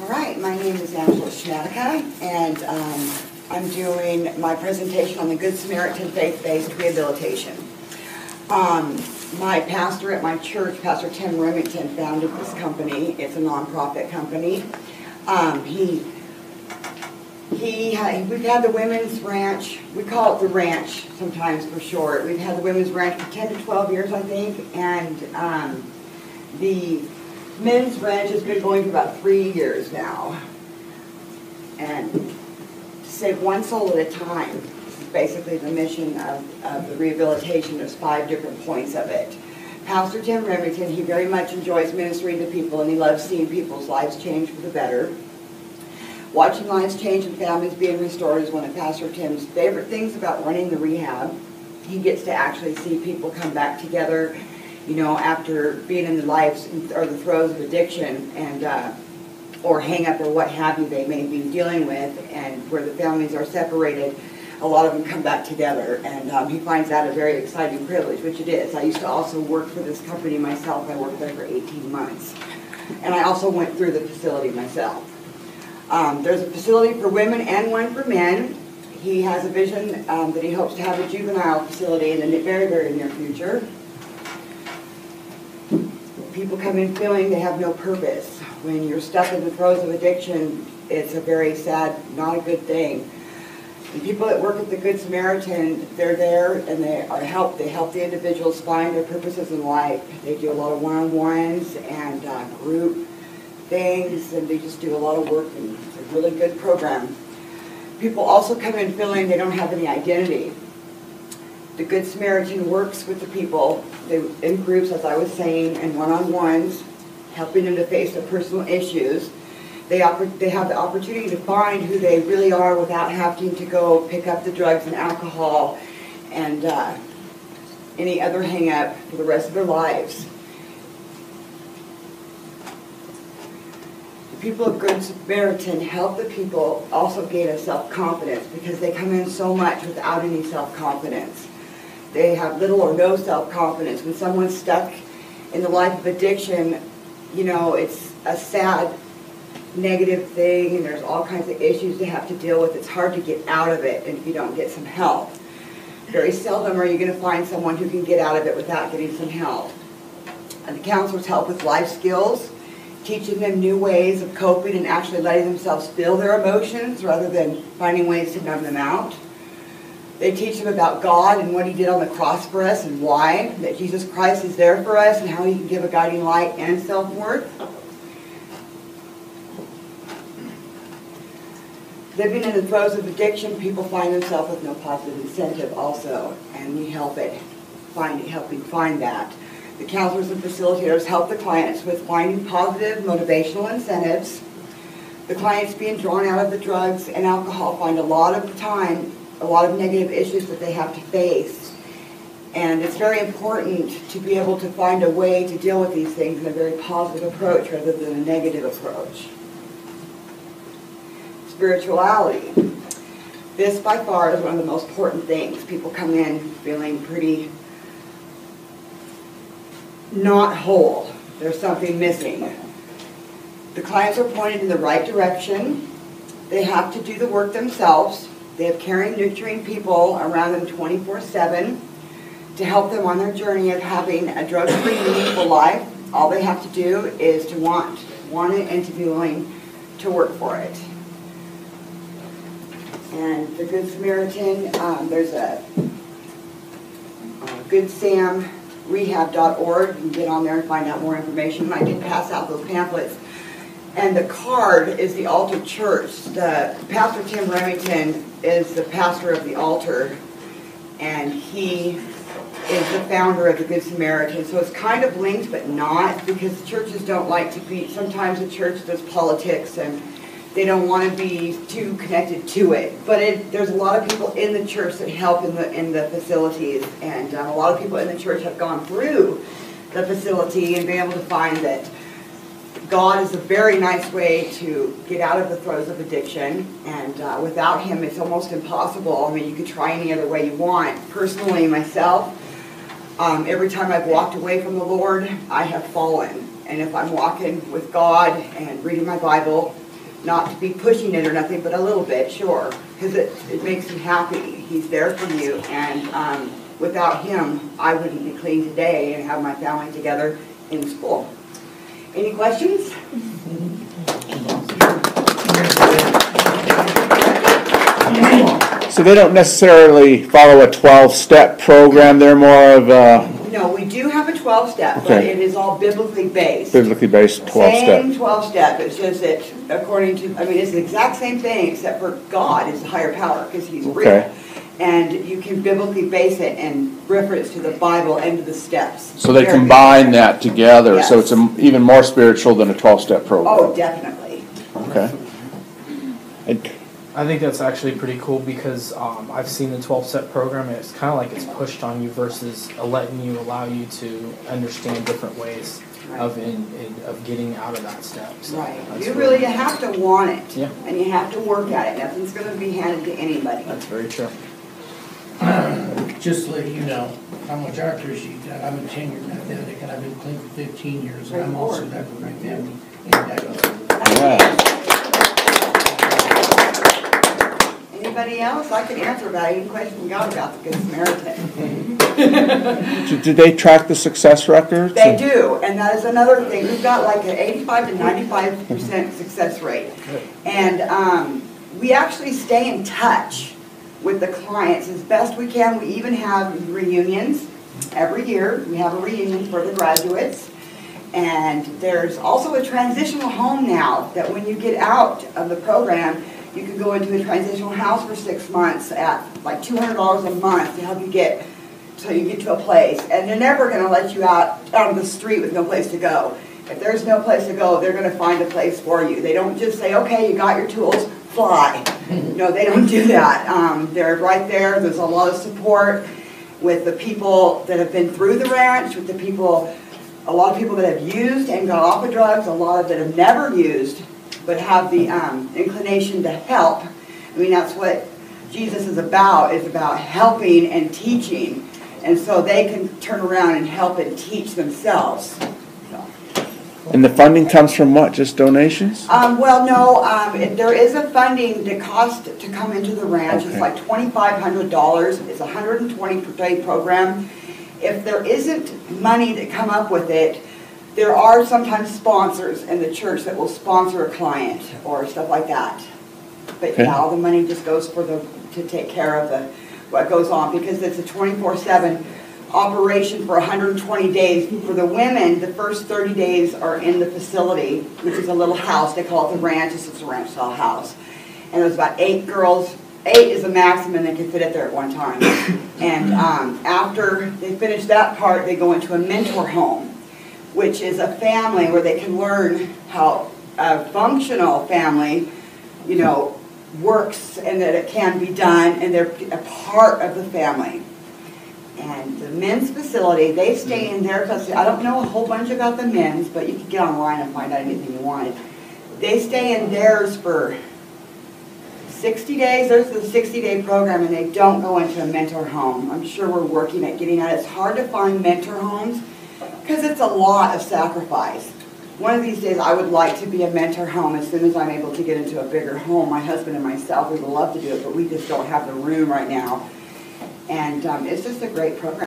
All right, my name is Schmadeka, and I'm doing my presentation on the Good Samaritan faith-based rehabilitation. My pastor at my church, Pastor Tim Remington, founded this company. It's a nonprofit company. We've had the Women's Ranch, we call it the Ranch sometimes for short. We've had the Women's Ranch for 10 to 12 years, I think, and the Men's Ranch has been going for about 3 years now. And to save one soul at a time is basically the mission of the rehabilitation. There's 5 different points of it. Pastor Tim Remington, he very much enjoys ministering to people, and he loves seeing people's lives change for the better. Watching lives change and families being restored is one of Pastor Tim's favorite things about running the rehab. He gets to actually see people come back together, you know, after being in the lives or the throes of addiction and or hang up or what have you they may be dealing with, and where the families are separated, a lot of them come back together, and he finds that a very exciting privilege, which it is. I used to also work for this company myself. I worked there for 18 months, and I also went through the facility myself. There's a facility for women and one for men. He has a vision that he hopes to have a juvenile facility in the very, very near future. People come in feeling they have no purpose. When you're stuck in the throes of addiction, it's a very sad, not a good thing. And people that work at the Good Samaritan, they're there and they help the individuals find their purposes in life. They do a lot of one-on-ones and group things, and they just do a lot of work, and it's a really good program. People also come in feeling they don't have any identity. The Good Samaritan works with the people in groups, as I was saying, and one-on-ones, helping them to face their personal issues. They have the opportunity to find who they really are without having to go pick up the drugs and alcohol and any other hang-up for the rest of their lives. The people of Good Samaritan help the people also gain a self-confidence, because they come in so much without any self-confidence. They have little or no self-confidence. When someone's stuck in the life of addiction, you know, it's a sad, negative thing, and there's all kinds of issues to have to deal with. It's hard to get out of it if you don't get some help. Very seldom are you going to find someone who can get out of it without getting some help. And the counselors help with life skills, teaching them new ways of coping and actually letting themselves feel their emotions rather than finding ways to numb them out. They teach them about God and what He did on the cross for us and why, that Jesus Christ is there for us and how He can give a guiding light and self-worth. Living in the throes of addiction, people find themselves with no positive incentive also, and we helping find that. The counselors and facilitators help the clients with finding positive motivational incentives. The clients being drawn out of the drugs and alcohol find a lot of the time a lot of negative issues that they have to face. And it's very important to be able to find a way to deal with these things in a very positive approach rather than a negative approach. Spirituality. This by far is one of the most important things. People come in feeling pretty not whole. There's something missing. The clients are pointed in the right direction. They have to do the work themselves. They have caring, nurturing people around them 24/7 to help them on their journey of having a drug-free, meaningful life. All they have to do is to want it and to be willing to work for it. And the Good Samaritan, there's a goodsamrehab.org. You can get on there and find out more information. I did pass out those pamphlets. And the card is the Altar Church. Pastor Tim Remington is the pastor of the Altar, and he is the founder of the Good Samaritan. So it's kind of linked, but not, because churches don't like to be, sometimes the church does politics, and they don't want to be too connected to it. But there's a lot of people in the church that help in the facilities, and a lot of people in the church have gone through the facility and been able to find that God is a very nice way to get out of the throes of addiction, and without Him it's almost impossible. I mean, you could try any other way you want. Personally, myself, every time I've walked away from the Lord, I have fallen. And if I'm walking with God and reading my Bible, Not to be pushing it or nothing, but a little bit, sure, because it makes you happy. He's there for you, and without him, I wouldn't be clean today and have my family together in school. Any questions? So they don't necessarily follow a 12-step program. They're more of a... No, we do have a 12-step, Okay. but it is all biblically based. Biblically based 12-step. Same 12-step. It's just that according to, I mean, it's the exact same thing, except for God is the higher power because He's real. Okay. And you can biblically base it in reference to the Bible and to the steps. So they combine that together, Yes. so it's even more spiritual than a 12-step program. Oh, definitely. Okay. I think that's actually pretty cool because I've seen the 12-step program and it's kind of like it's pushed on you versus allow you to understand different ways of getting out of that step. So Right. You really have to want it. Yeah. And you have to work at it. Nothing's going to be handed to anybody. That's very true. Just to let you know how much I appreciate that. I'm a tenured athletic and I've been clean for 15 years and I'm also back with my family in Idaho. Yeah. Anybody else? I can answer about any question you got about the Good Samaritan. Did they track the success records? They do, and that is another thing. We've got like an 85 to 95% success rate. And we actually stay in touch with the clients as best we can. We even have reunions every year. We have a reunion for the graduates. And there's also a transitional home now that when you get out of the program, you can go into a transitional house for 6 months at like $200 a month to help you get till you get to a place. And they're never going to let you out on the street with no place to go. If there's no place to go, they're going to find a place for you. They don't just say, okay, you got your tools, fly. No, they don't do that. They're right there. There's a lot of support with the people that have been through the ranch, with the people, a lot of people that have used and got off of drugs, a lot of that have never used, but have the inclination to help. I mean, that's what Jesus is about helping and teaching. And so they can turn around and help and teach themselves. So. And the funding comes from what? Just donations? Well, no, there is a funding that costs to come into the ranch. Okay. It's like $2,500. It's a 120-day program. If there isn't money to come up with it, there are sometimes sponsors in the church that will sponsor a client or stuff like that. But Okay. yeah, all the money just goes to take care of what goes on because it's a 24/7 operation for 120 days. For the women, the first 30 days are in the facility, which is a little house. They call it the ranch. It's just a ranch-style house. And there's about 8 girls. 8 is the maximum they can fit it there at one time. And after they finish that part, they go into a mentor home, which is a family where they can learn how a functional family, you know, works and that it can be done, and they're a part of the family. And the men's facility, they stay in their facility. I don't know a whole bunch about the men's, but you can get online and find out anything you want. They stay in theirs for 60 days. There's the 60-day program, and they don't go into a mentor home. I'm sure we're working at getting that. It's hard to find mentor homes because it's a lot of sacrifice. One of these days I would like to be a mentor home as soon as I'm able to get into a bigger home. My husband and myself, we would love to do it, but we just don't have the room right now. And it's just a great program.